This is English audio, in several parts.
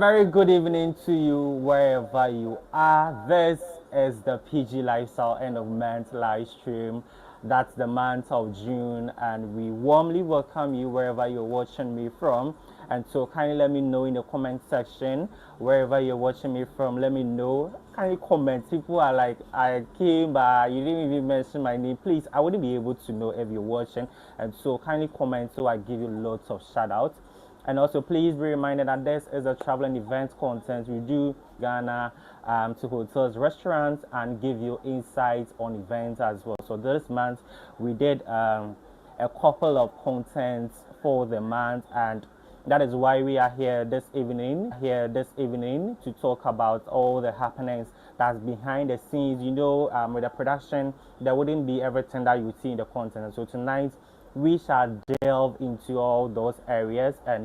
very good evening to you wherever you are. This is the PG Lifestyle End of Month Livestream. That's the month of June, and we warmly welcome you wherever you're watching me from. And so, kindly let me know in the comment section wherever you're watching me from. Let me know. Kindly comment. People are like, I came, but you didn't even mention my name. Please, I wouldn't be able to know if you're watching. And so, kindly comment so I give you lots of shout outs. And also, please be reminded that this is a traveling event content. We do Ghana to hotels, restaurants, and give you insights on events as well. So this month, we did a couple of contents for the month, and that is why we are here this evening. To talk about all the happenings that's behind the scenes. You know, with the production, there wouldn't be everything that you see in the content. And so tonight, we shall delve into all those areas and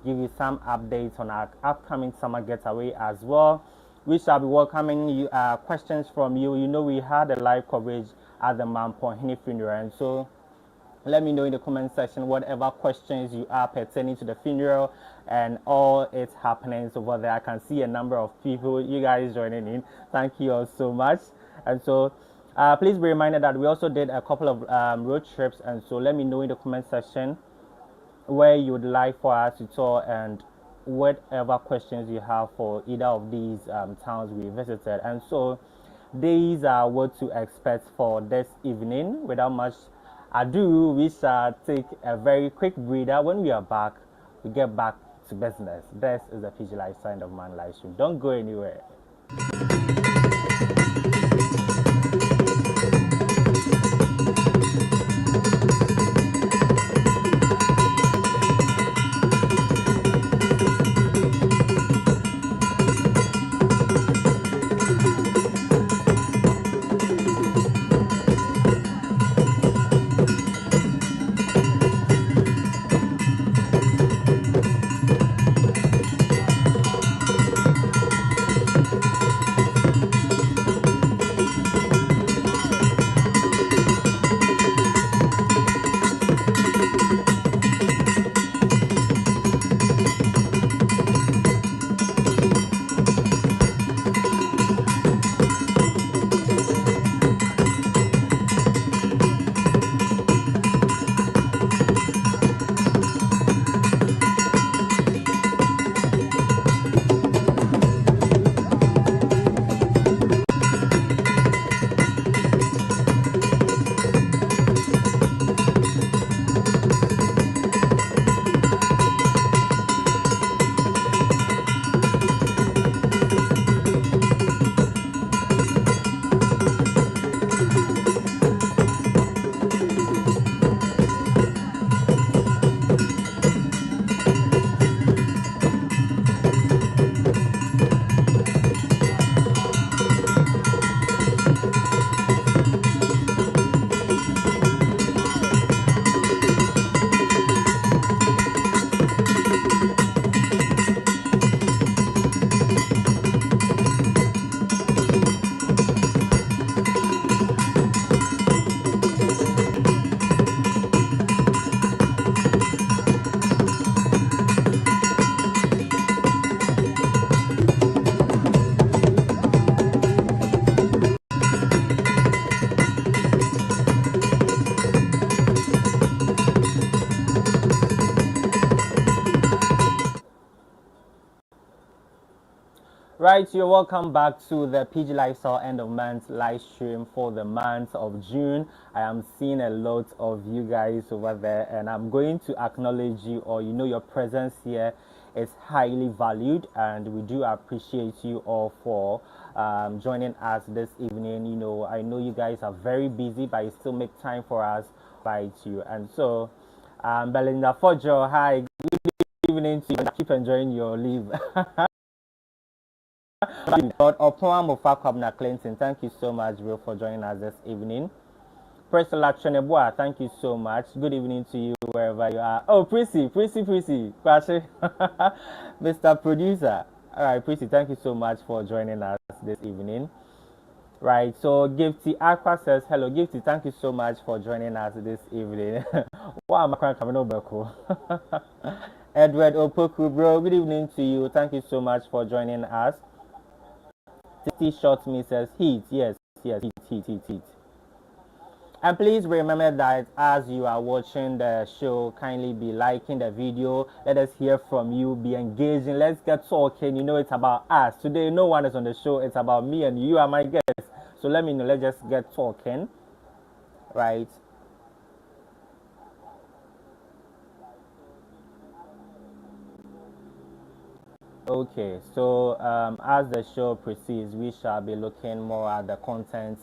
give you some updates on our upcoming summer getaway as well. We shall be welcoming you questions from you. We had a live coverage at the Mampohini funeral, and so let me know in the comment section whatever questions you are pertaining to the funeral and all its happenings over there. I can see a number of people, you guys joining in. Thank you all so much. And so please be reminded that we also did a couple of road trips, and so let me know in the comment section where you would like for us to tour and whatever questions you have for either of these towns we visited. And so these are what to expect for this evening. Without much ado, we shall take a very quick breather. When we are back, we get back to business. This is the PG Lifestyle End of Month Livestream. Don't go anywhere. Right, you're welcome back to the PG Lifestyle End of Month live stream for the month of June. I am seeing a lot of you guys over there, and I'm going to acknowledge you, or your presence here is highly valued, and we do appreciate you all for joining us this evening. I know you guys are very busy, but you still make time for us by you. And so, Belinda Fojo, hi, good evening to you. Keep enjoying your leave. Clinton, thank you so much, bro, for joining us this evening. Priscilla Cheneboa, thank you so much. Good evening to you wherever you are. Oh, Prissy, Mr. Producer. All right, Prissy, thank you so much for joining us this evening. Right, so Gifty Aqua says, hello, Gifty, thank you so much for joining us this evening. Wow, I'm coming over. Edward Opoku, bro, good evening to you. Thank you so much for joining us. Titi Short Me says heat. Yes, yes, heat. And please remember that as you are watching the show, kindly be liking the video. Let us hear from you. Be engaging. Let's get talking. You know, it's about us. Today, no one is on the show. It's about me and you are my guests. So let me know. Let's just get talking. Right. Okay, so as the show proceeds, we shall be looking more at the content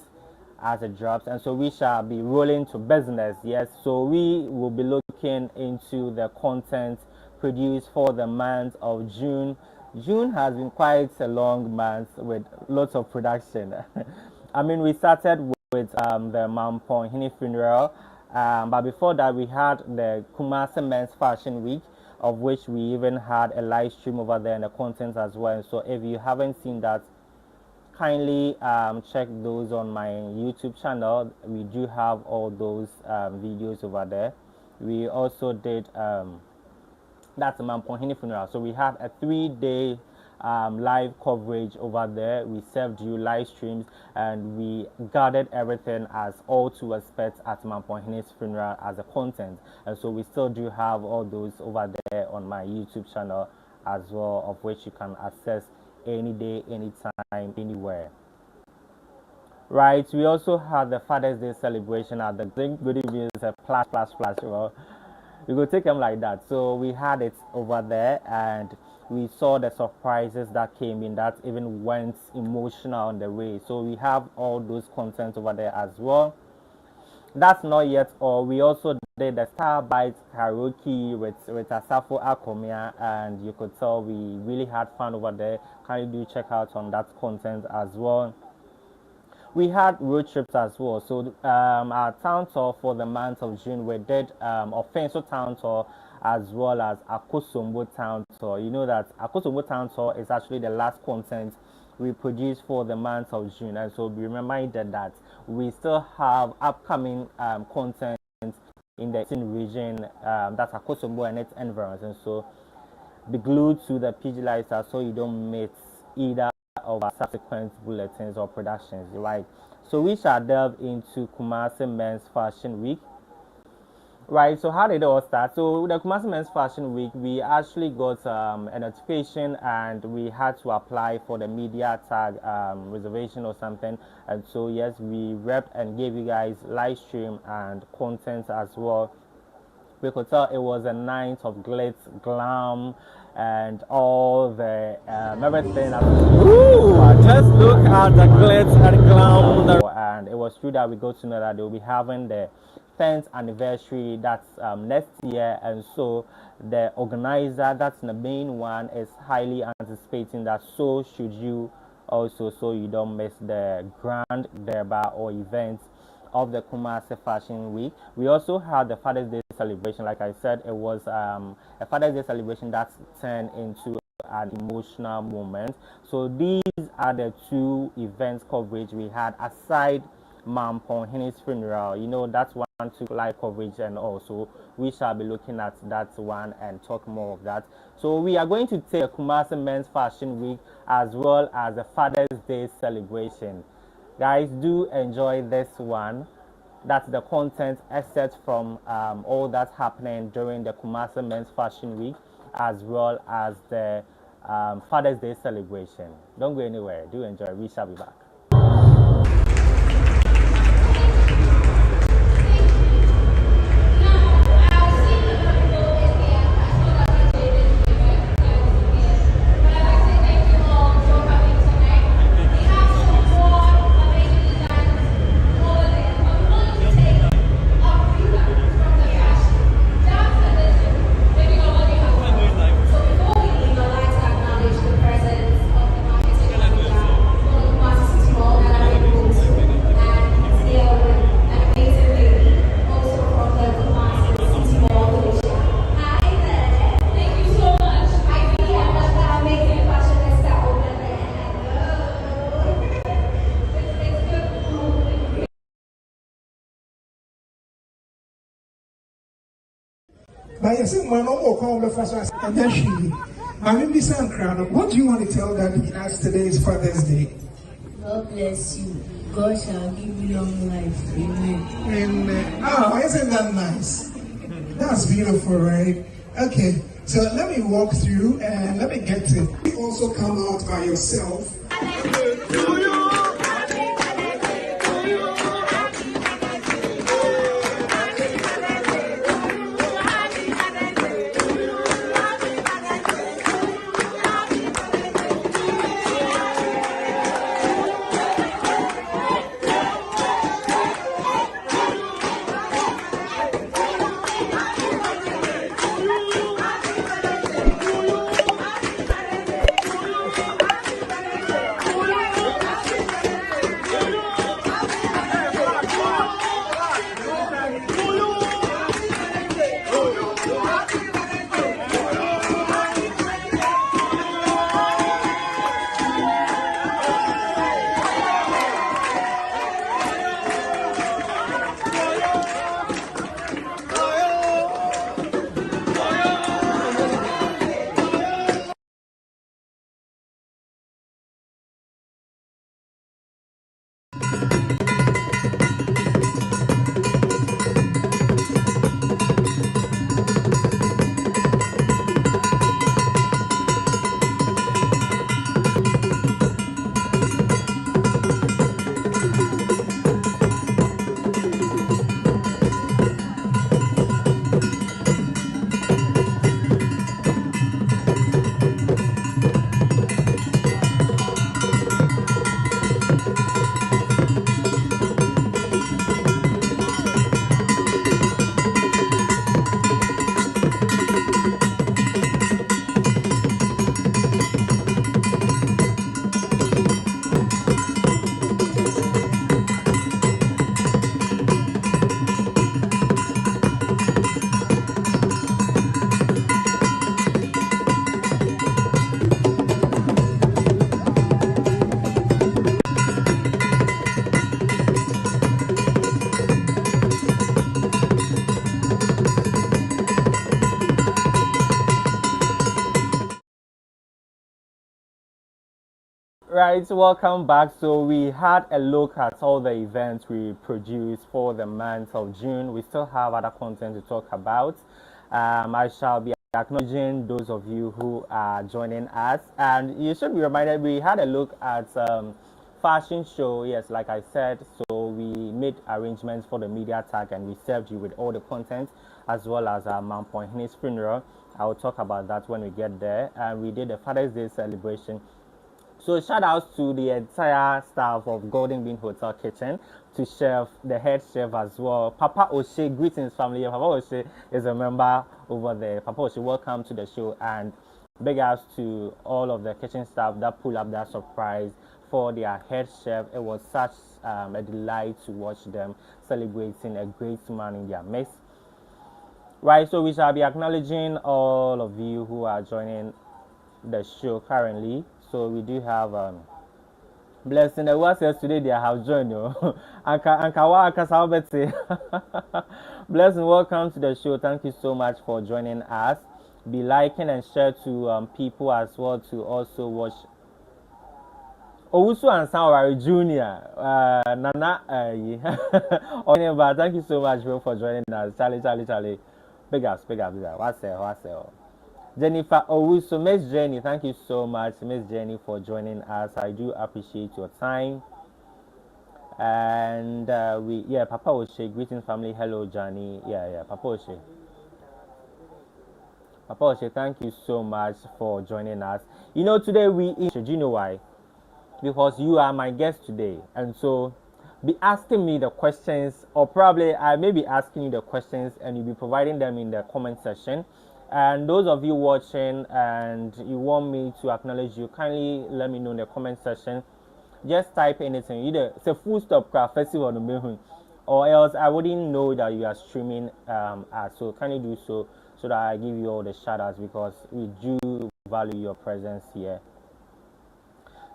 as it drops, and so we shall be rolling to business. Yes, so we will be looking into the content produced for the month of June. June has been quite a long month with lots of production. I mean, we started with the Mampong Hini funeral, but before that, we had the Kumasi Men's Fashion Week, of which we even had a live stream over there and the content as well. So if you haven't seen that, kindly check those on my YouTube channel. We do have all those videos over there. We also did that's the Mamponhini funeral. So we had a 3-day live coverage over there. We served you live streams and we gathered everything as all to expect at Mamponhini's funeral as a content. And so we still do have all those over there on my YouTube channel as well, of which you can access any day, anytime, anywhere. Right, we also had the Father's Day celebration at the Good Evening, a flash. Well, we go take them like that. So we had it over there and we saw the surprises that came in that even went emotional on the way. So we have all those content over there as well. That's not yet all. We also did the Starbite Karaoke with Asafo Akomia, and you could tell we really had fun over there. Can you do check out on that content as well? We had road trips as well. So our town tour for the month of June, we did Offenso town tour as well as AKOSOMBO town tour. You know that AKOSOMBO town tour is actually the last content we produced for the month of June, and so be reminded that we still have upcoming content in the region, that's AKOSOMBO and its environs, and so be glued to the PG Lifestyle so you don't miss either of our subsequent bulletins or productions, right? So we shall delve into Kumasi Men's Fashion Week. Right, so how did it all start? So the Kumasi Men's Fashion Week, we actually got a notification and we had to apply for the media tag reservation or something. And so yes, we repped and gave you guys live stream and content as well. We could tell it was a night of glitz, glam, and all the everything. Ooh, just look at the glitz and glam. And it was true that we got to know that they'll be having the 10th anniversary, that's next year, and so the organizer, that's the main one, is highly anticipating that. So should you also, so you don't miss the grand derby or events of the Kumasi Fashion Week. We also had the Father's Day celebration. Like I said, it was a Father's Day celebration that turned into an emotional moment. So these are the two events coverage we had aside Mamponhini's funeral. You know, that's one took live coverage, and also we shall be looking at that one and talk more of that. So we are going to take a Kumasi Men's Fashion Week as well as a Father's Day celebration. Guys, do enjoy this one. That's the content except from all that's happening during the Kumasi Men's Fashion Week as well as the Father's Day celebration. Don't go anywhere. Do enjoy. We shall be back. What do you want to tell Daddy as today is Father's Day? God bless you. God shall give you long life. Amen. Amen. Oh, isn't that nice? That's beautiful, right? Okay, so let me walk through and let me get to. You also come out by yourself. Right, welcome back. So we had a look at all the events we produced for the month of June. We still have other content to talk about. I shall be acknowledging those of you who are joining us, and you should be reminded we had a look at fashion show. Yes, like I said, so we made arrangements for the media tag and we served you with all the content as well as Mount Point His funeral. I will talk about that when we get there. And we did a Father's Day celebration. So shout outs to the entire staff of Golden Bean Hotel Kitchen, to chef, the head chef as well. Papa O'Shea, greetings family. Papa O'Shea is a member over there. Papa O'Shea, welcome to the show, and big ups to all of the kitchen staff that pulled up that surprise for their head chef. It was such a delight to watch them celebrating a great man in their midst. Right, so we shall be acknowledging all of you who are joining the show currently. So we do have Blessing. The was yesterday they have joined you. Blessing, welcome to the show. Thank you so much for joining us. Be liking and share to people as well to also watch. Owusu and Sanwari Junior, Nana, but thank you so much for joining us. Charlie. Big ups. What's there? Jennifer Owusu, Miss Jenny, thank you so much, Miss Jenny, for joining us. I do appreciate your time. And Papa O'Shea, greetings family. Hello, Johnny. Papa O'Shea. Papa O'Shea, thank you so much for joining us. You know, today do you know why? Because you are my guest today, and so be asking me the questions, or probably I may be asking you the questions, and you'll be providing them in the comment section. And those of you watching and you want me to acknowledge you, kindly let me know in the comment section. Just type anything, either it's a full stop craft festival on the main, or else I wouldn't know that you are streaming so kindly do so that I give you all the shout outs, because we do value your presence here.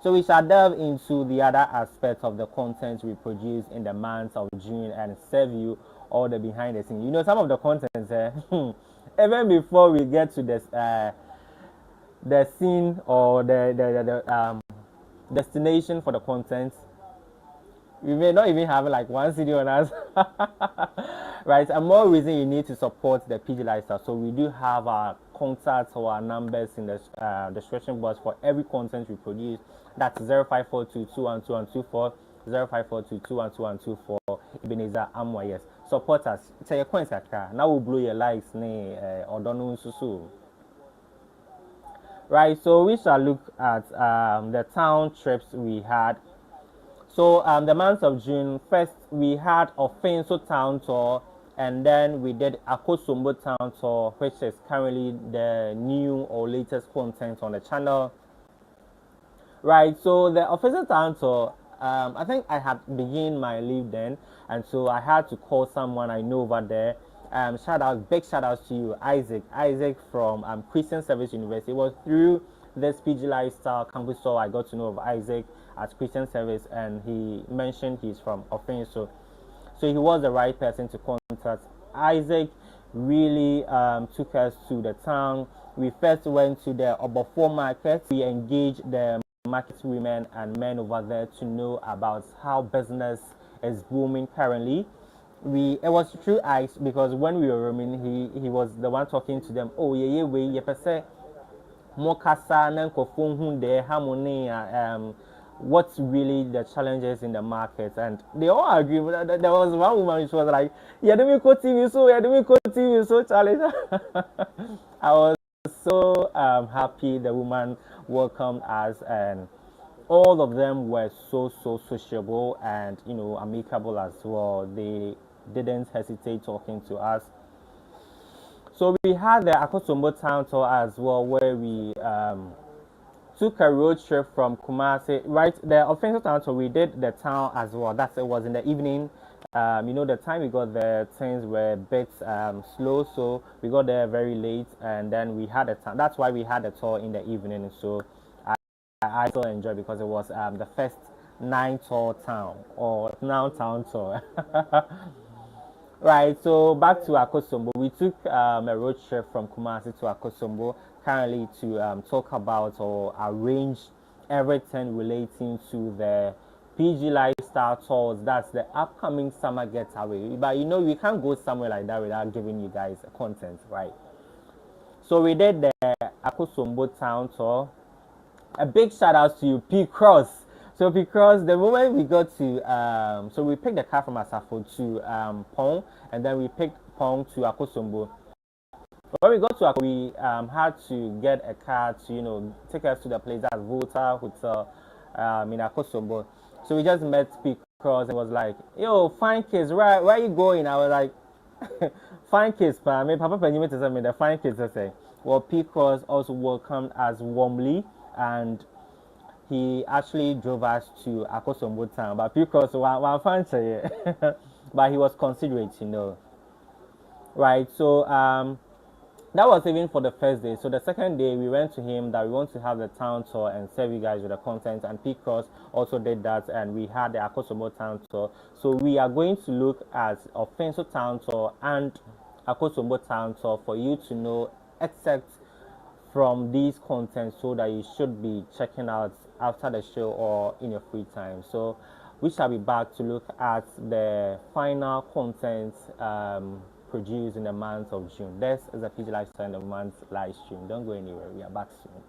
So we shall delve into the other aspects of the content we produce in the month of June and serve you all the behind the scenes. You know, some of the content even before we get to this the scene or the destination for the content, we may not even have like one CD on us. Right, and more reason you need to support the PG lifestyle. So we do have our contacts or our numbers in the description box for every content we produce. That's 0542212124, 0542212124. Ebenezer Amwa, yes. Support us. Tell your coins now we'll blow your likes or don't know so. Right, so we shall look at the town trips we had. So the month of June, first we had Offenso Town Tour, and then we did AKOSOMBO Town Tour, which is currently the new or latest content on the channel. Right, so the Offenso Town Tour, I think I had begun my leave then, and so I had to call someone I know over there. Big shout outs to you, Isaac from Christian Service University. It was through this PG Lifestyle campus tour I got to know of Isaac at Christian Service, and he mentioned he's from Offenso, so he was the right person to contact. Isaac really took us to the town. We first went to the Obofo market. We engaged the market women and men over there to know about how business is booming currently. It was through Ice, because when we were roaming, he was the one talking to them. Oh yeah, we per se more kasa na nkofo hu de harmony what's really the challenges in the market, and they all agree. There was one woman which was like, yeah, do me go TV so challenge. I was so happy the woman welcomed us, and all of them were so sociable and amicable as well. They didn't hesitate talking to us. So we had the AKOSOMBO Town Tour as well, where we took a road trip from Kumasi. Right, the Offensive Town Tour, we did the town as well. It was in the evening. The time we got there, things were a bit slow, so we got there very late, and then we had a town. That's why we had a tour in the evening. So I still enjoyed, because it was the first night tour town or now town tour. Right, so back to AKOSOMBO. We took a road trip from Kumasi to AKOSOMBO currently to talk about or arrange everything relating to the PG Lifestyle Tours. That's the upcoming summer getaway. But we can't go somewhere like that without giving you guys content, right? So we did the AKOSOMBO Town Tour. A big shout out to you, P Cross. So because the moment we got to, so we picked the car from Asafo to Pong, and then we picked Pong to AKOSOMBO. When we got to AKOSOMBO, we had to get a car to, take us to the place at Volta Hotel in AKOSOMBO. So we just met P Cross and was like, yo, fine kids, where are you going? I was like, fine kids, pa. Me papa penny me to say me the fine kids I say. Well, P Cross also welcomed us warmly, and he actually drove us to AKOSOMBO town, but because one fancy, but he was considerate, Right, so that was even for the first day. So the second day, we went to him that we want to have the town tour and serve you guys with the content, and P Cross also did that, and we had the AKOSOMBO town tour. So we are going to look at Offenso town tour and AKOSOMBO town tour for you to know, except from these contents, so that you should be checking out after the show or in your free time. So we shall be back to look at the final content produced in the month of June. This is a PG Lifestyle End of Month live stream. Don't go anywhere. We are back soon.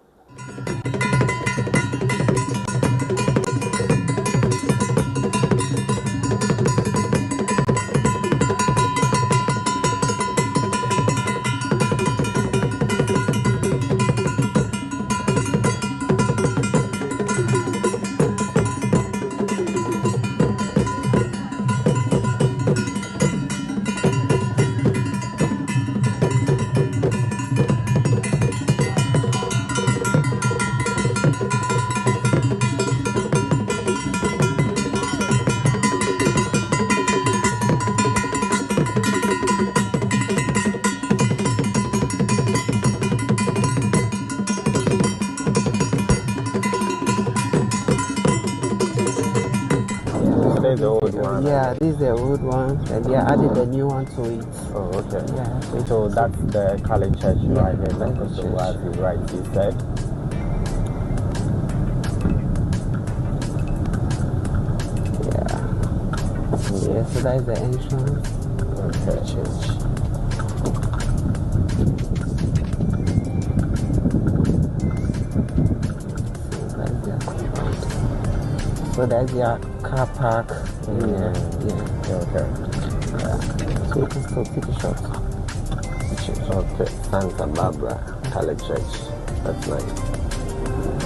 is the old one. Yeah, this is the old one, and they added the new one to it. Oh, okay. Yeah. So that's the Catholic Church right here, AKOSOMBO, as you rightly said. Yeah, so that is the entrance. Okay. Church. So that's your car park. Yeah. Okay. Yeah. So we can still take a shot. Okay. Santa Barbara Catholic Church. That's nice.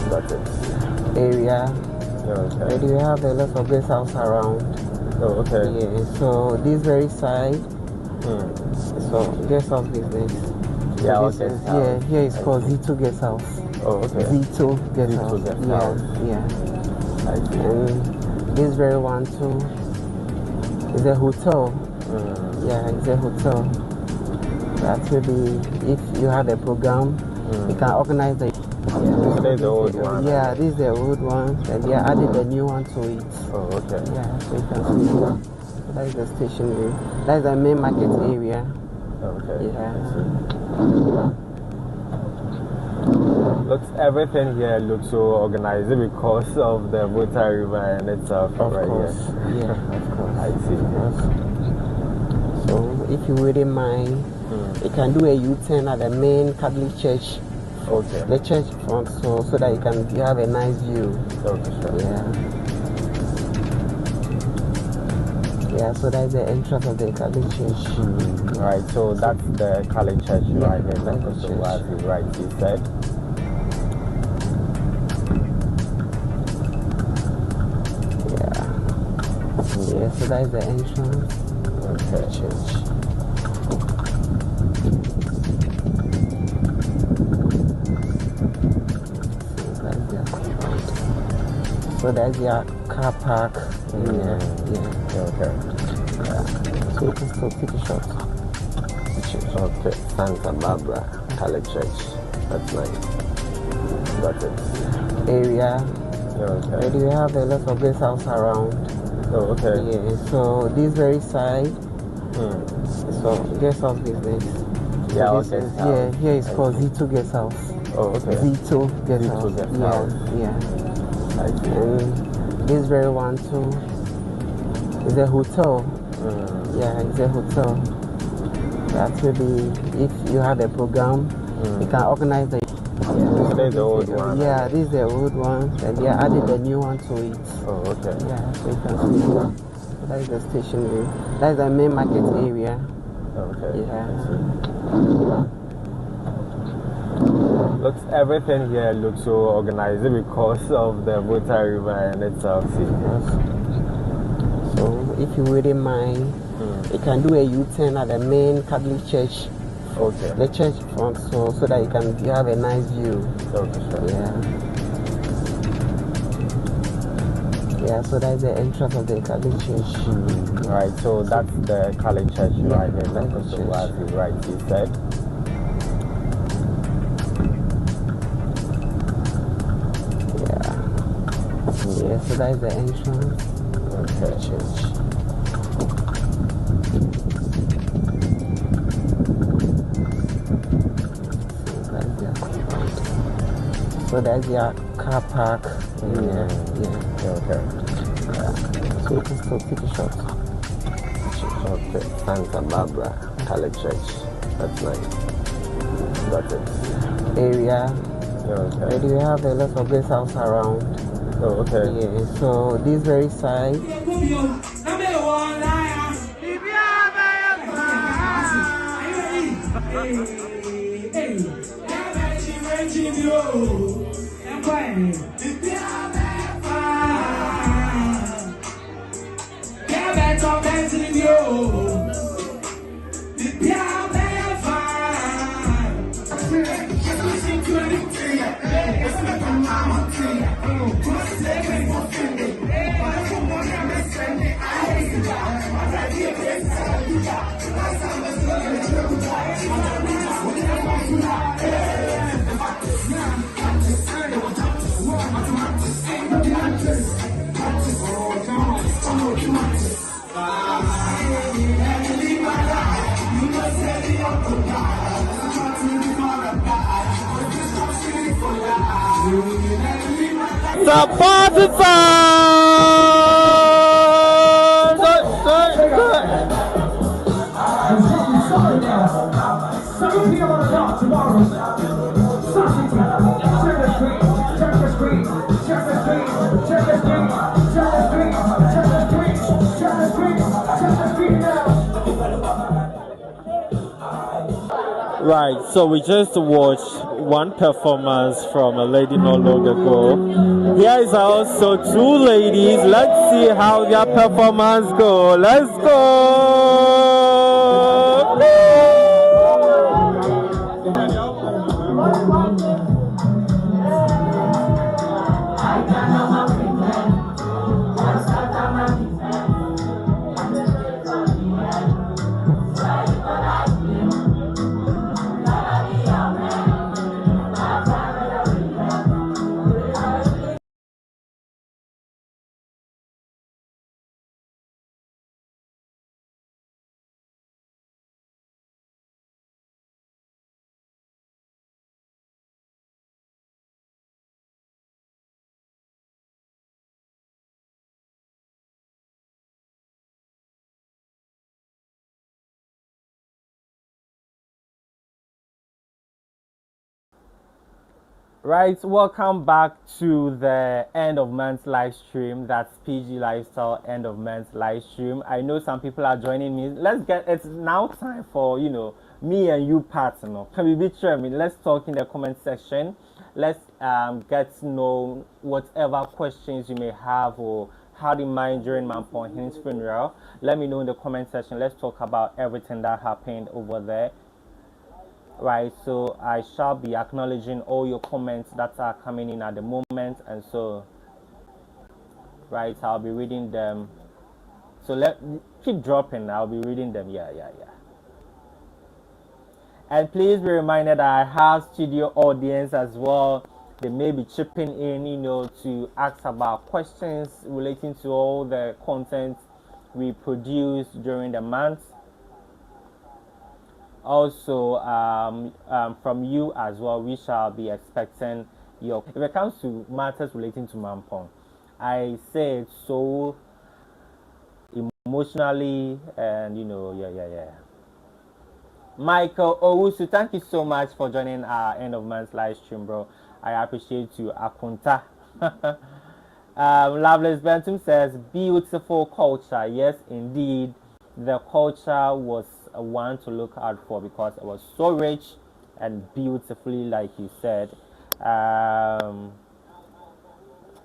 Got it. Area. Okay. Where do you have a lot of guest house around? Oh, okay. Yeah. So this very side. So guest house business. Yeah, so okay. Here is called Z2 guest house. Oh, okay. Z2 guest Z2 house. guest house. Yeah. I see. And this very one too is a hotel. Yeah, it's a hotel. That will be, if you have a program, you can organize the. This is the old one. Yeah, this is the old one, and they added the new one to it. Oh, okay. Yeah, so you can see. So that is the stationery. That is the main market area. Okay. Yeah. Everything here looks so organized because of the Volta River and itself. Of right course. Here. Yeah, of course. I see. So if you wouldn't mind, you can do a U-turn at the main Catholic church. Okay. The church front, so that you have a nice view. Okay, sure. Yeah. Yeah, so that's the entrance of the Catholic church. Right, so that's the Catholic Church right here, AKOSOMBO, as you rightly said. Yeah, so that is the entrance. Okay. Church. So that's your car park. Yeah. Okay. Yeah. So we can still take a shot. Okay. Santa Barbara Catholic Church. That's nice. Got it. Area. Okay. Where do you have a lot of guest house around? Oh, okay. Yeah. So this very side. So guest house business. Yeah, so okay. Here is called Z2 guest house. Oh, okay. Z2 guest Z2 house. guest house. Yeah. I see. And this very one too is a hotel. Yeah, it's a hotel. That will be, if you have a program, you can organize the. This is the old one. Yeah, this is the old one, and they added the new one to it. Oh, okay. Yeah, so you can see. So that is the stationery. That is the main market area. Okay. Yeah. Everything here looks so organized because of the Volta River and itself. So if you wouldn't mind, you can do a U-turn at the main Catholic church. Okay. The church front, so that you have a nice view. Okay, sure. Yeah. Yeah, so that's the entrance of the Catholic church. Right, so that's the Catholic Church right here, AKOSOMBO, as you rightly said. Yeah, so that is the entrance. Okay. Church. So that's your car park. Yeah. Okay. So we can still take a shot. Okay. Santa Barbara Catholic Church. That's nice. Got it. Area. Okay. Where do you have a lot of guest house around? Oh, okay. Yeah, so this very side. a party time! Right, so we just watched one performance from a lady not long ago. Here is also two ladies. Let's see how their performance go. Let's go! Right, welcome back to the end of month live stream. That's PG Lifestyle end of month live stream. I know some people are joining me. It's now time for me and you part. Can we be sure? Let's talk in the comment section. Let's get to know whatever questions you may have or how do you mind during Mampon's funeral. Let me know in the comment section. Let's talk about everything that happened over there. Right, so I shall be acknowledging all your comments that are coming in at the moment, and so right, I'll be reading them. So keep dropping. I'll be reading them. Yeah. And please be reminded that I have studio audience as well. They may be chipping in, to ask about questions relating to all the content we produce during the month. Also, from you as well, we shall be expecting your. If it comes to matters relating to Mampong, I say it so emotionally, and yeah. Michael Owusu, thank you so much for joining our end of month live stream, bro. I appreciate you, Akunta. Loveless Benton says, beautiful culture. Yes, indeed, the culture was one to look out for because it was so rich and beautifully, like you said.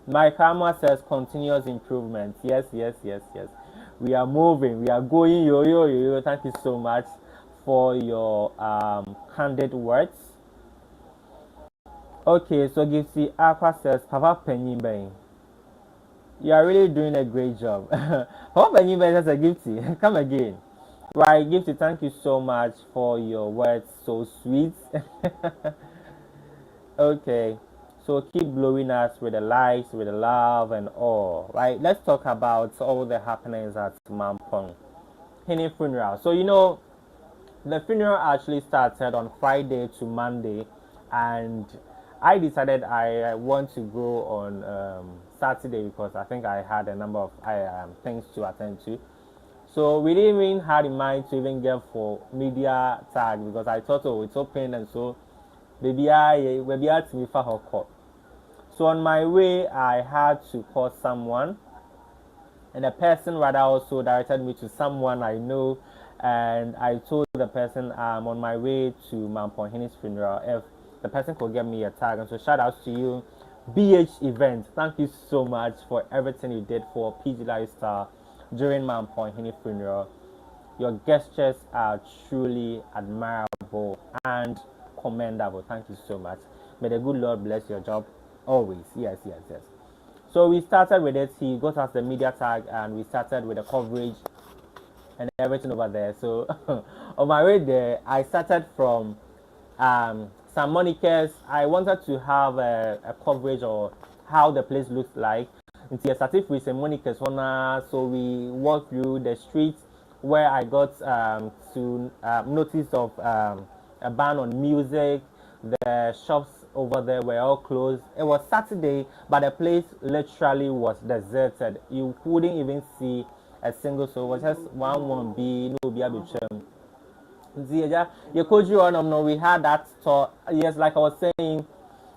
Mike Hammer says continuous improvement. Yes. We are moving, we are going, yo. Thank you so much for your candid words. Okay, so Gifty Aqua says, Papa Penny Bang, you are really doing a great job. Papa Penny Bang says a Gifty. Come again. Right, Gifty, thank you so much for your words, so sweet. Okay, so keep blowing us with the likes, with the love, and all. Right, let's talk about all the happenings at Mampong Hini funeral. So the funeral actually started on Friday to Monday, and I decided I want to go on Saturday because I think I had a number of things to attend to. So we didn't even have in mind to even get for media tag because I thought, it's open, and so maybe I had to me for her call. So on my way, I had to call someone, and the person rather also directed me to someone I know, and I told the person I'm on my way to Mamponhini's funeral if the person could get me a tag. And so shout out to you, BH Event. Thank you so much for everything you did for PG Lifestyle during Mamponhini funeral. Your gestures are truly admirable and commendable. Thank you so much. May the good Lord bless your job always. Yes. So we started with it. He got us the media tag, and we started with the coverage and everything over there. So on my way there, I started from St. Monica's. I wanted to have a coverage of how the place looks like. Until I started with St. Monica's, so we walked through the streets where I got to notice of a ban on music. The shops over there were all closed. It was Saturday, but the place literally was deserted. You couldn't even see a single soul. It was just one be no be a we had that store. Yes, like I was saying,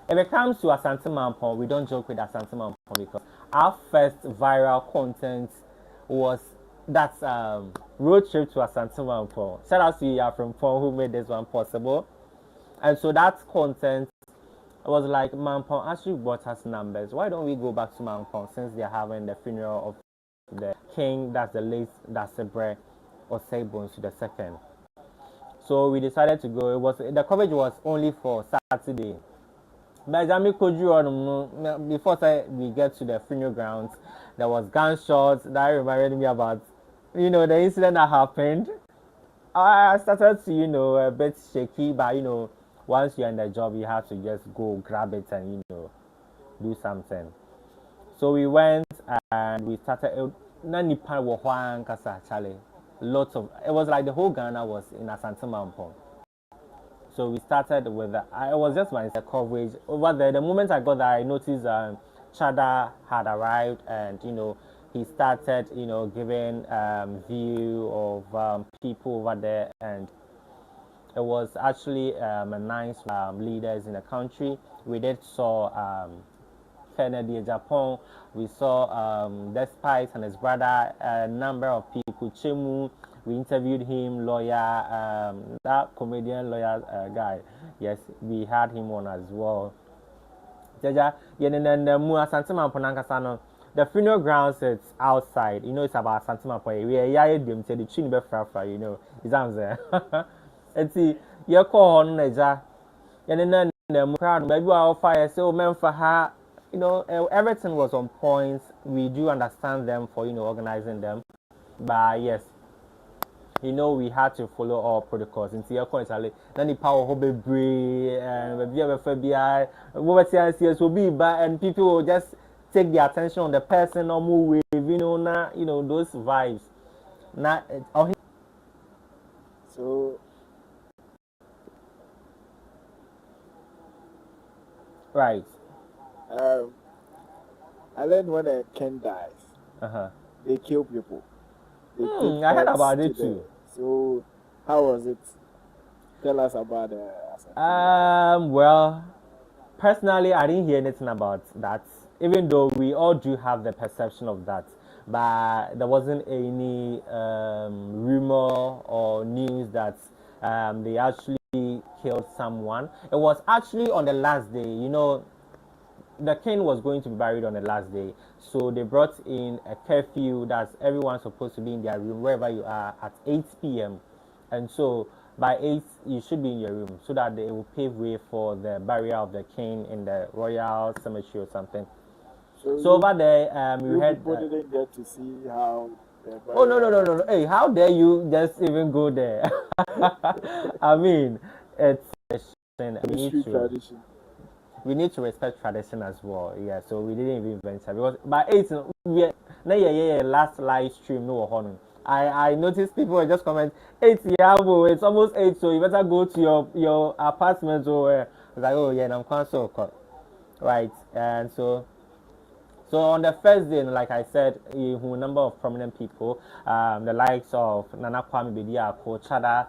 if it comes to Asante Mampong, we don't joke with Asante Mampong because our first viral content was that road trip to Asante Mampong. Shout out to you from Pong who made this one possible. And so that content was like, Mampong actually brought us numbers. Why don't we go back to Mampong since they're having the funeral of the king, that's the late Dasebre Osei to the second. So we decided to go. The coverage was only for Saturday. Before we get to the funeral grounds, there was gunshots. That reminded me about, the incident that happened. I started to, a bit shaky, but once you're in the job, you have to just go grab it and do something. So we went and we started. Lots of it was like the whole Ghana was in Asante Mampong. So we started with I was just my coverage over there. The moment I got there, I noticed Chada had arrived, and he started giving view of people over there, and it was actually a nice leaders in the country. We did saw Kennedy Japan. We saw Despite and his brother, a number of people. Chemu, we interviewed him, lawyer, that comedian lawyer guy. Yes, we had him on as well. The funeral grounds, it's outside. It's about Santima Point. We are them to the chin be fra, It's answer. And see, you call on Naja. And then crowd, maybe I'll fire so men for her. Everything was on point. We do understand them for organizing them, but yes, we had to follow all protocols. In your coins, then the power hobby brave and maybe FBI, what CICS will be, but and people will just take the attention on the person or move with those vibes. So right. I learned when a king dies, they kill people. I heard about it too. So, how was it? Tell us about it. Well, personally, I didn't hear anything about that. Even though we all do have the perception of that, but there wasn't any rumor or news that they actually killed someone. It was actually on the last day. The king was going to be buried on the last day, so they brought in a curfew that's everyone's supposed to be in their room wherever you are at 8 p.m. And so by 8 you should be in your room so that they will pave way for the burial of the king in the royal cemetery or something. So over there, we had. People didn't get to see how. Oh no! Hey, how dare you just even go there? I mean, it's tradition. We need to respect tradition as well. Yeah, so we didn't even venture because by 8 last live stream no. I noticed people were just comment 8 it's almost 8, so you better go to your apartment or like I'm console right. And so on the first day, like I said, a number of prominent people, the likes of Nana Kwame Bediako, Chada,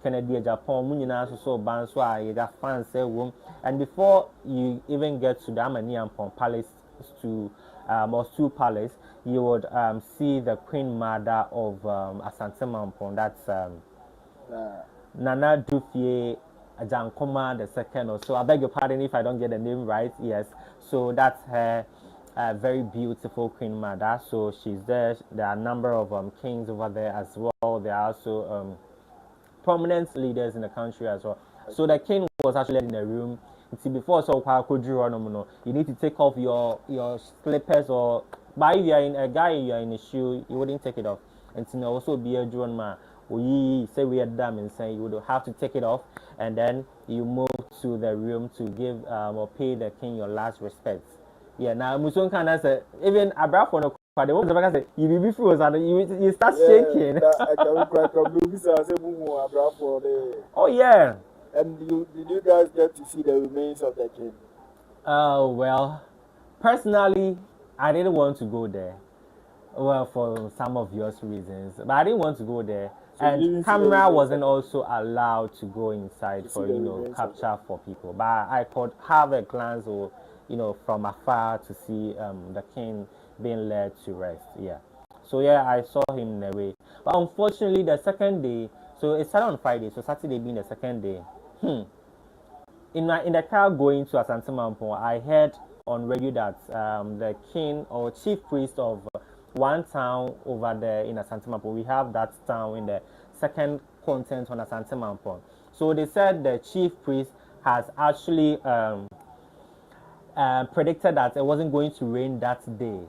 Kennedy Japan, Munina, so Banswa, you got fans, and before you even get to the Amaniampong Palace to or Stu Palace, you would see the Queen Mother of Asante Mampong. That's Nana Dufie Ajankoma the second or so. I beg your pardon if I don't get the name right. Yes, so that's her. Very beautiful Queen Mother. So she's there. There are a number of kings over there as well. There are also prominent leaders in the country as well. So the king was actually in the room. See, before you need to take off your slippers, or by if you are in a guy, you are in a shoe, you wouldn't take it off. And so also be a drone man. We say we are dumb and say you would have to take it off, and then you move to the room to give or pay the king your last respects. Yeah, now Muson can say even Abra for no but the ones say you be froze and you start shaking. I can quite come. Oh yeah. And did you guys get to see the remains of the king? Well, personally, I didn't want to go there. Well, for some obvious reasons, but I didn't want to go there. So you And didn't see the camera remains wasn't of also allowed to go inside To see for the remains of capture for people. But I could have a glance or from afar to see the king being led to rest. Yeah. So yeah, I saw him in a way. But unfortunately, the second day, so it started on Friday, so Saturday being the second day. In the car going to Asante Mampo, I heard on radio that the king or chief priest of one town over there in Asante Mampo, we have that town in the second continent on Asante Mampo. So they said the chief priest has actually predicted that it wasn't going to rain that day.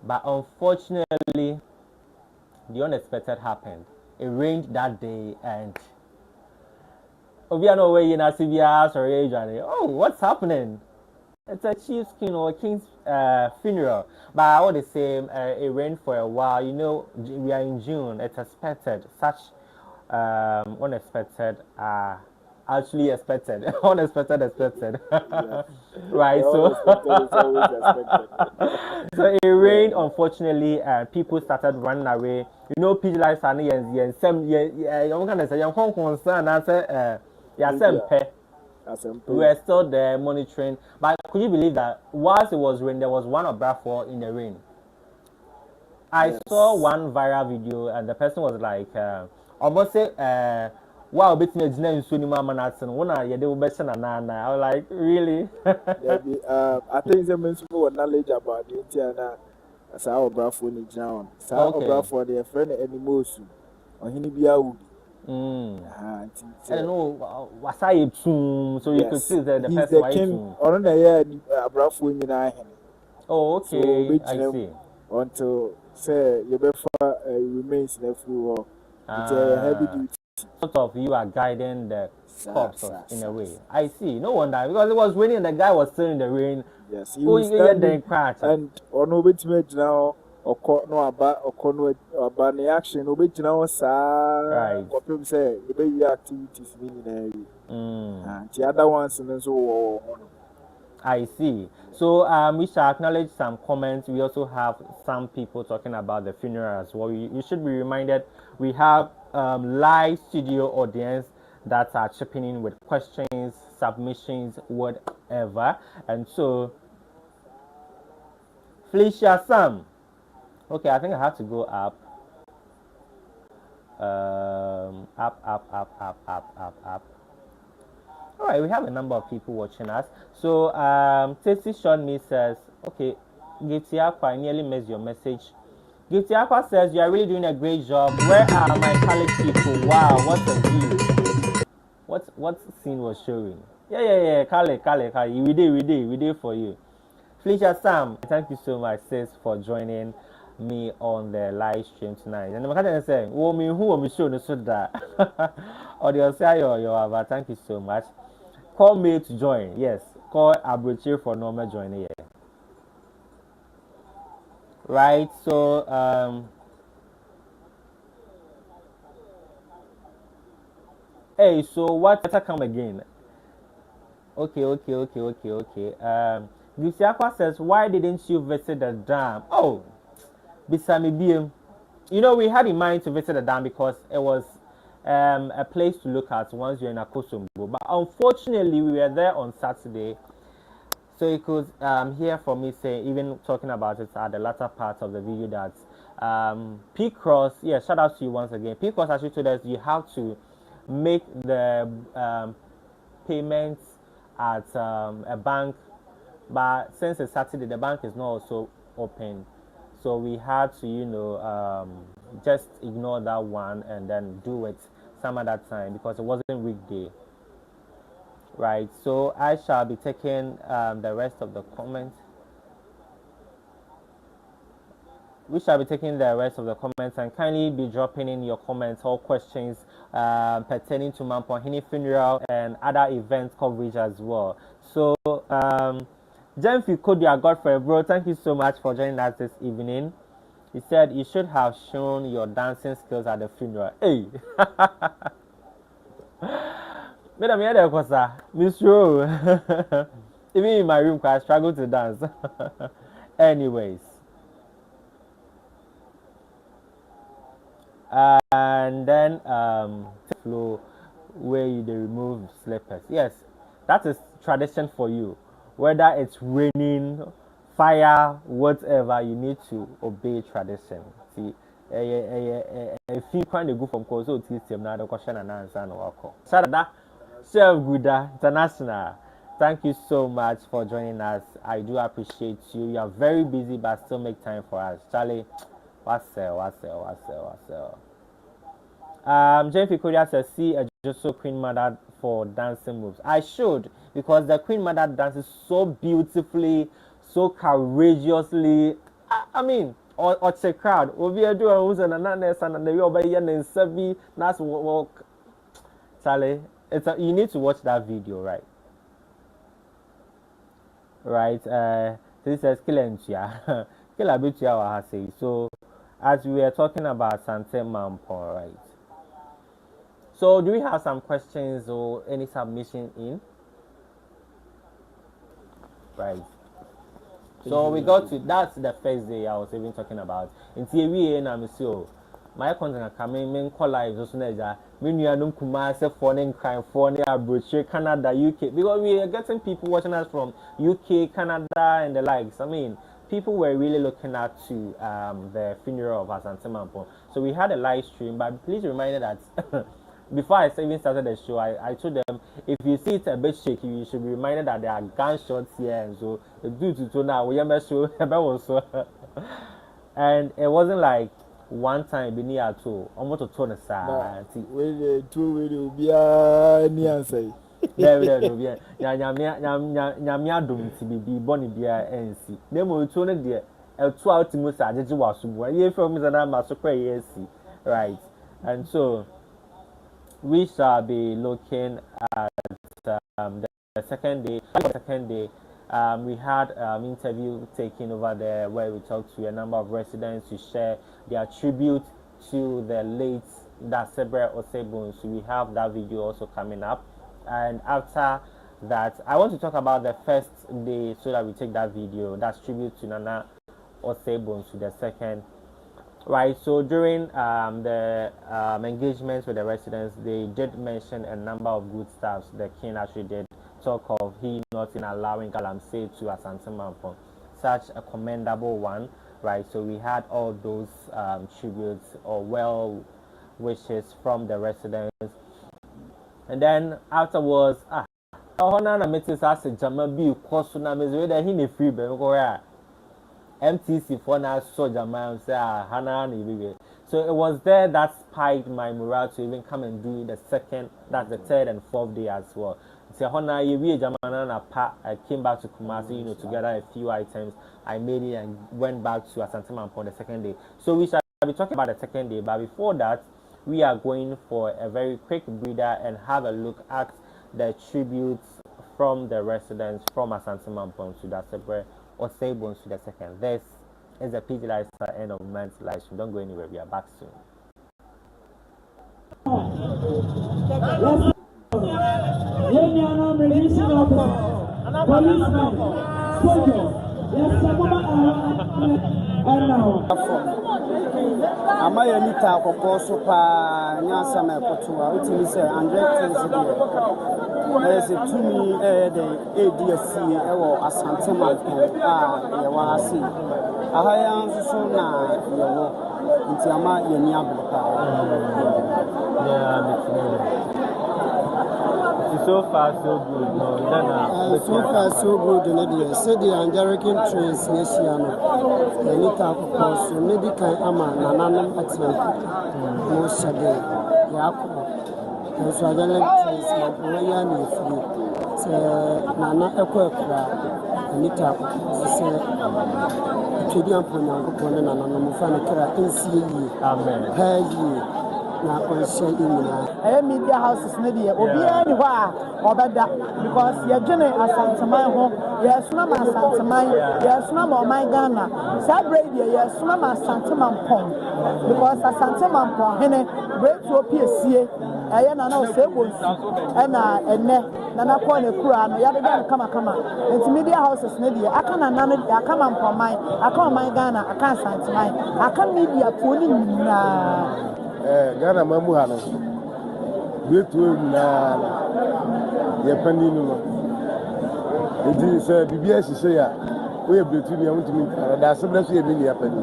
But unfortunately, the unexpected happened. It rained that day and we are no way in Asibia or Johnny. Oh, what's happening? It's a chief's king or a king's funeral. But all the same, it rained for a while. We are in June. It's expected. Such unexpected actually expected. Unexpected expected. Right, so so it rained unfortunately and people started running away. PG life and some I'm gonna say Hong Kong and I say we were still there monitoring. But could you believe that whilst it was rain, there was one of Bradford in the rain? I saw one viral video and the person was like, almost say, wow, bit me in Sunima Manhattan. When I did I was like, really? I think the municipal knowledge about the Indiana as our Bradford in John. Sao Bradford, their friend Animosu, or Hinibiau. I don't know, was I too? So you could see that the He's person the king on the year Bradford in I. Oh, okay, I see. Until say you better remains in the floor. It's a heavy duty. Sort of you are guiding the corpse in a way. I see. No wonder because it was raining and the guy was still in the rain. Yes, he was standing and on which made now or no about the action which now right. What say the baby activities meaning the other ones and so I see. So we shall acknowledge some comments. We also have some people talking about the funeral as well. You should be reminded we have live studio audience that are chipping in with questions, submissions, whatever. And so Felicia Sam. Okay, I think I have to go up. Up. All right, we have a number of people watching us. So, Tasty Sean Me says, okay, Gitiakwa, I nearly missed your message. Gitiakwa says, you are really doing a great job. Where are my college people? Wow, what a view. What scene was showing? Yeah. Kale. We did for you. Felicia Sam, thank you so much, sis, for joining me on the live stream tonight. And I'm saying, who am I showing so that? Or the your thank you so much. Call me to join. Yes, call Abroche for normal joining here. Right, so hey, so what come again? Okay. Gisiakwa says, why didn't you visit the dam? Oh, Bisami BM. We had in mind to visit the dam because it was a place to look at once you're in AKOSOMBO. But unfortunately, we were there on Saturday. So you could hear from me say, even talking about it at the latter part of the video, that P-Cross, yeah, shout out to you once again. P-Cross actually told us you have to make the payments at a bank, but since it's Saturday, the bank is not also open. So we had to, just ignore that one and then do it some other time because it wasn't weekday. Right, so I shall be taking the rest of the comments. We shall be taking the rest of the comments and kindly be dropping in your comments or questions pertaining to Mampohini funeral and other event coverage as well. So, Jenfi Kodia Godfrey, bro, thank you so much for joining us this evening. He said you should have shown your dancing skills at the funeral. Hey. Madam, yeah, there was Miss Joe. Even in my room, I struggle to dance. Anyways. And then flow where you remove slippers. Yes, that is tradition for you. Whether it's raining, fire, whatever, you need to obey tradition. See, if you kind of go from cause so team now the question and answer and walk. Sada, Chef Guda International. Thank you so much for joining us. I do appreciate you. You are very busy, but still make time for us. Charlie, what's up? Jennifer Kodia says, see a Joso Queen Mother for dancing moves. I should, because the Queen Mother dances so beautifully, so courageously. I mean, or the crowd. Over here, do who's an ananas and the over here and Sebi. That's walk. Charlie, you need to watch that video, right? Right. This says Kilentia. Kilabitia Wahase. So, as we were talking about Sante Mampon, right? So, do we have some questions or any submission in? Right. So we got to, that's the first day I was even talking about. In TV, and I'm so my content coming, men call lives, also Naja, when you are no Kumasi, foreign crime, foreign British, Canada, UK, because we are getting people watching us from UK, Canada, and the likes. I mean, people were really looking at to the funeral of Asante Mampong. So we had a live stream, but please remind that. Before I even started the show, I told them if you see it a bit shaky, you should be reminded that there are gunshots here, and so the dude to now we are so and it wasn't like one time be near at all. Almost a ton of side. Well, two will be a near say. There will be Yamia dum to be bonny beer and see. Then we'll turn it there. A 2 hour to Musa, did you was one year from Mizanama, so crazy, right? And so we shall be looking at the second day. We had interview taken over there where we talked to a number of residents to share their tribute to the late Dasebre Osebun. So we have that video also coming up. And after that, I want to talk about the first day so that we take that video. That's tribute to Nana Osebun to the second. Right, so during the engagements with the residents, they did mention a number of good stuff. The king actually did talk of he not in allowing Galamsey to Asante Mampong, such a commendable one, right? So we had all those tributes or well wishes from the residents, and then afterwards, MTC for now soldier man say Hana. So it was there that spiked my morale to even come and do the second, that's the third and fourth day as well. So Hana I came back to Kumasi, to gather a few items. I made it and went back to Asante Mampong the second day. So we shall be talking about the second day, but before that, we are going for a very quick breather and have a look at the tributes from the residents from Asante Mampong to Dasebre or Sabons to the second. This is a PG Lifestyle End of Month Livestream. Don't go anywhere. We are back soon. Amayonita Kokoso pa Nyasama Kotua, which is 100 there's a 2 the ADSC or Asante Mampong, Yawasi. Ahayan Sona, Yawo, Intiama Yaniabuka. So far, so good. No, so far, so good. Said the Angelican trains, yes, Yano. Anita Kokoso, medical Ama, Nanam Patrick, Mosade, Yaku. And so I don't like Rayani free. Nana Equa, Anita, said, Chidian Puna, and Anamufana, NCE, Amen. Hey, media houses media because you're doing Asante Mampong, yes, no Asante Mampong, yes, no my Ghana, Sabre, yes, no Asante Mampong, because Asante Mampong, break to PSC, ɛyɛ nana osebo ɛna ɛnɛ nana kɔ ne kura no yɛde dɛ kama nti media houses ne deɛ aka nana no deɛ aka mampɔman aka ɔman Ghana aka asanteman aka media po ne nyinaa Ghana mamu ha no betuo nyinaa yɛpani no nti sɛ biribi ahyehyɛ ya woyɛ betu ne wontumi nkara da asɛm so yɛ bi ne yɛpani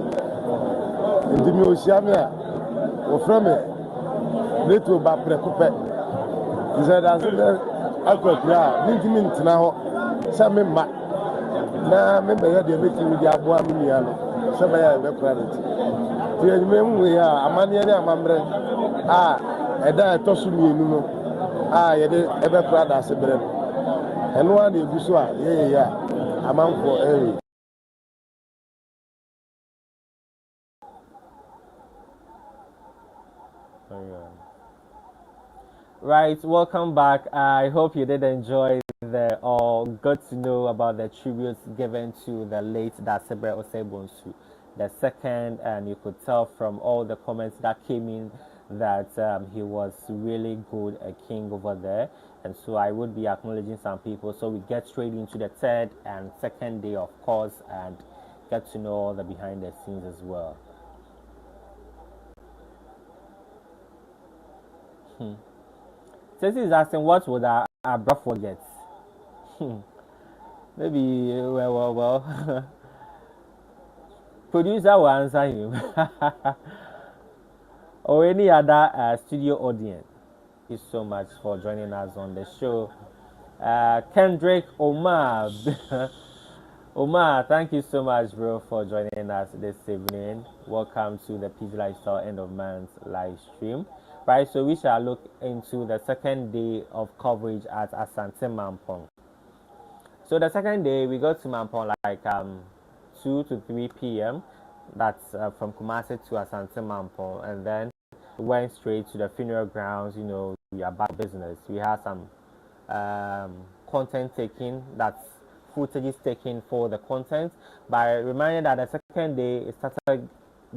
nti me ohyia me a wɔfrɛ me betuo ba prɛko pɛ sɛ da asɛm akɔkura a mentumi ntena hɔ sɛ memma na membɛyɛ deɛ mɛtumi de aboa me nua no sɛ bɛyɛ a bɛkora no nti anwummerɛ mu wei a amanneɛ ne amammerɛ a ɛda ɛtɔ so mmienu no a yɛde ɛbɛkora da ase berɛ no ɛno a na ɛgu so a yɛyɛyɛ a amanfoɔ ɛyɛ. Right, welcome back. I hope you did enjoy or got to know about the tributes given to the late Dasebre Osebonsu the second, and you could tell from all the comments that came in that he was really good, a king over there. And so I would be acknowledging some people. So we get straight into the third and second day, of course, and get to know all the behind the scenes as well. Ceci is asking, what would our bro forget? Maybe, well. Producer will answer him. Or any other studio audience. Thank you so much for joining us on the show. Kendrick Omar. Omar, thank you so much, bro, for joining us this evening. Welcome to the PG Lifestyle End of Month live stream. Right, so we shall look into the second day of coverage at Asante Mampong. So the second day, we got to Mampong like 2 to 3 p.m. That's from Kumasi to Asante Mampong, and then we went straight to the funeral grounds. You know, we are back business. We had some content taking, that's footage taken for the content. But I reminded that the second day it started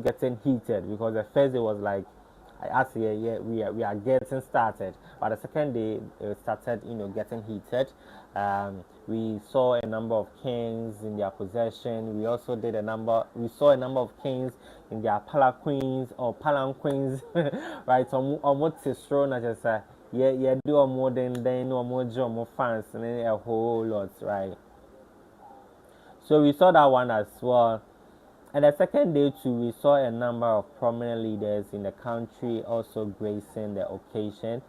getting heated because the first day was like, actually, we are getting started, but the second day it started, getting heated. We saw a number of kings in their possession. We also did we saw a number of kings in their palanquins or palanquins, right? Almost thrown as just do more than more fans and a whole lot, right? So we saw that one as well. And the second day too, we saw a number of prominent leaders in the country also gracing the occasion.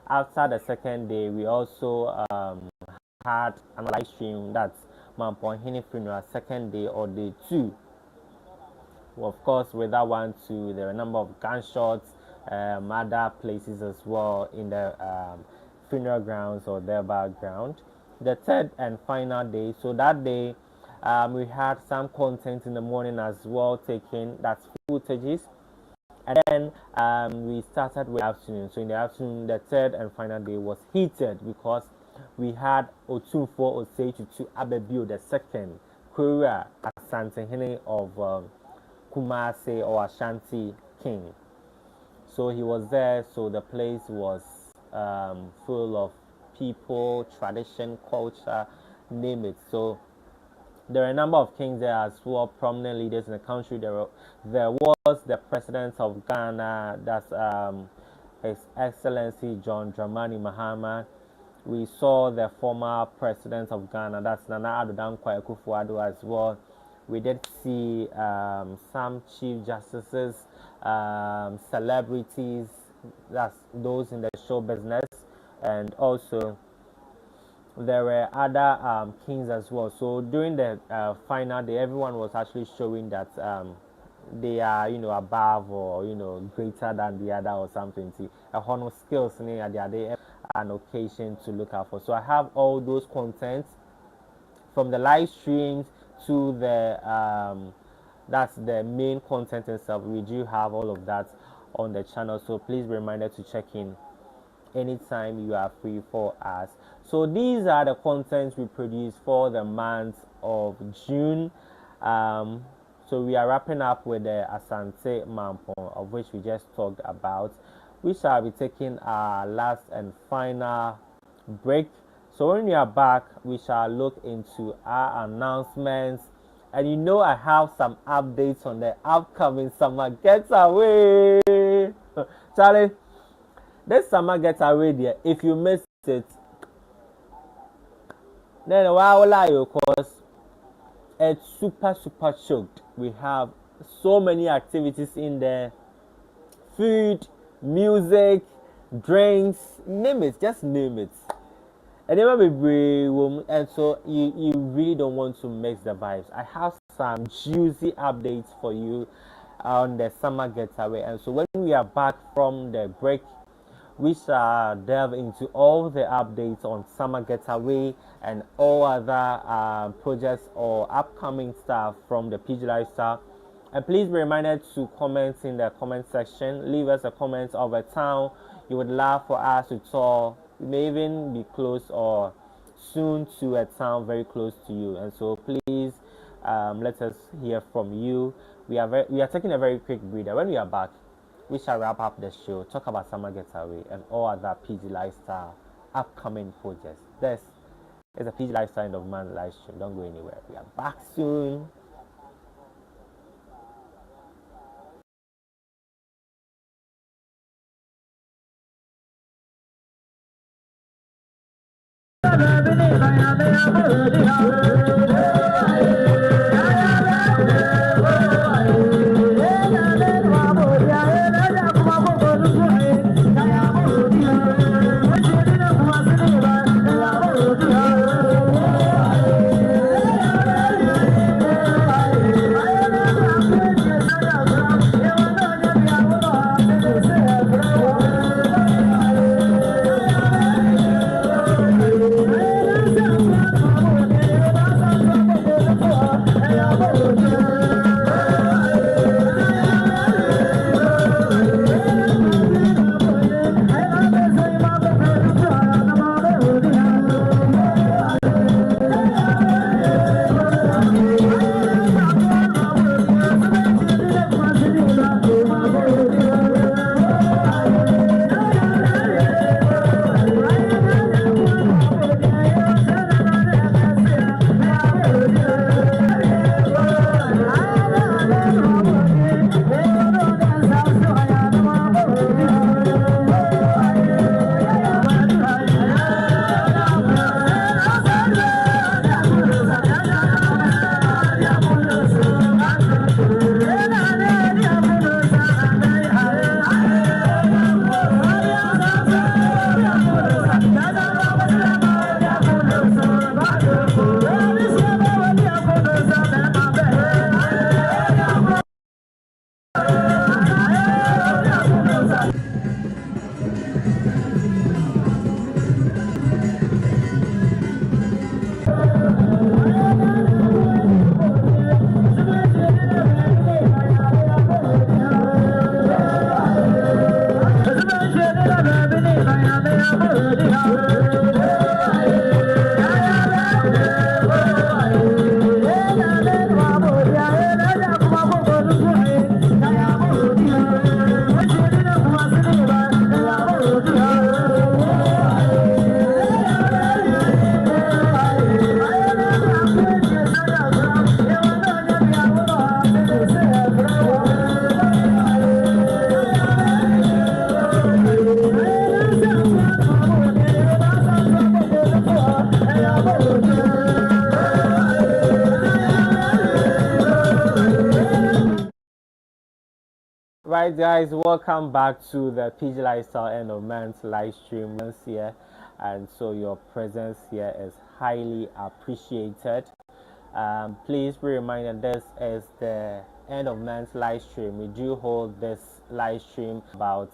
After the second day, we also had a live stream, that's Mampong Hini funeral, second day or day 2. Well, of course, with that one too, there were a number of gunshots, other places as well in the funeral grounds or their background. The third and final day, so that day, we had some content in the morning as well taken, that's footages, and then we started with the afternoon. So in the afternoon, the third and final day was heated because we had Otunfo Osechi to Abebio the second, Korea Asante Hene of Kumasi or Ashanti King. So he was there, so the place was full of people, tradition, culture, name it. So there are a number of kings there as well, prominent leaders in the country. There was the president of Ghana, that's His Excellency John Dramani Mahama. We saw the former president of Ghana, that's Nana Addo Dankwa Akufo-Addo as well. We did see some chief justices, celebrities, that's those in the show business, and also there were other kings as well. So during the final day, everyone was actually showing that they are, above or greater than the other or something. See, a honor skills near the other, an occasion to look out for. So I have all those contents from the live streams to the that's the main content itself. We do have all of that on the channel, so please be reminded to check in anytime you are free for us. So these are the contents we produce for the month of June. So we are wrapping up with the Asante Mampong, of which we just talked about. we shall be taking our last and final break. So when we are back, we shall look into our announcements. And you know I have some updates on the upcoming summer getaway. Charlie, this summer getaway there, if you missed it, then why will I? Because it's super choked. We have so many activities in there. Food, music, drinks, name it, just name it. And and so you really don't want to mix the vibes. I have some juicy updates for you on the summer getaway. And so when we are back from the break, we shall delve into all the updates on summer getaway and all other projects or upcoming stuff from the PG Lifestyle. And please be reminded to comment in the comment section. Leave us a comment of a town you would love for us to tour. We may even be close or soon to a town very close to you. And so please let us hear from you. We are taking a very quick breather. When we are back, we shall wrap up the show, talk about summer getaway and all other PG Lifestyle upcoming projects. This is a PG Lifestyle End of Month Livestream. Don't go anywhere. We are back soon. Right, guys, welcome back to the PG Lifestyle End of Month Livestream here, and so your presence here is highly appreciated. Please be reminded this is the End of Month Livestream. We do hold this livestream about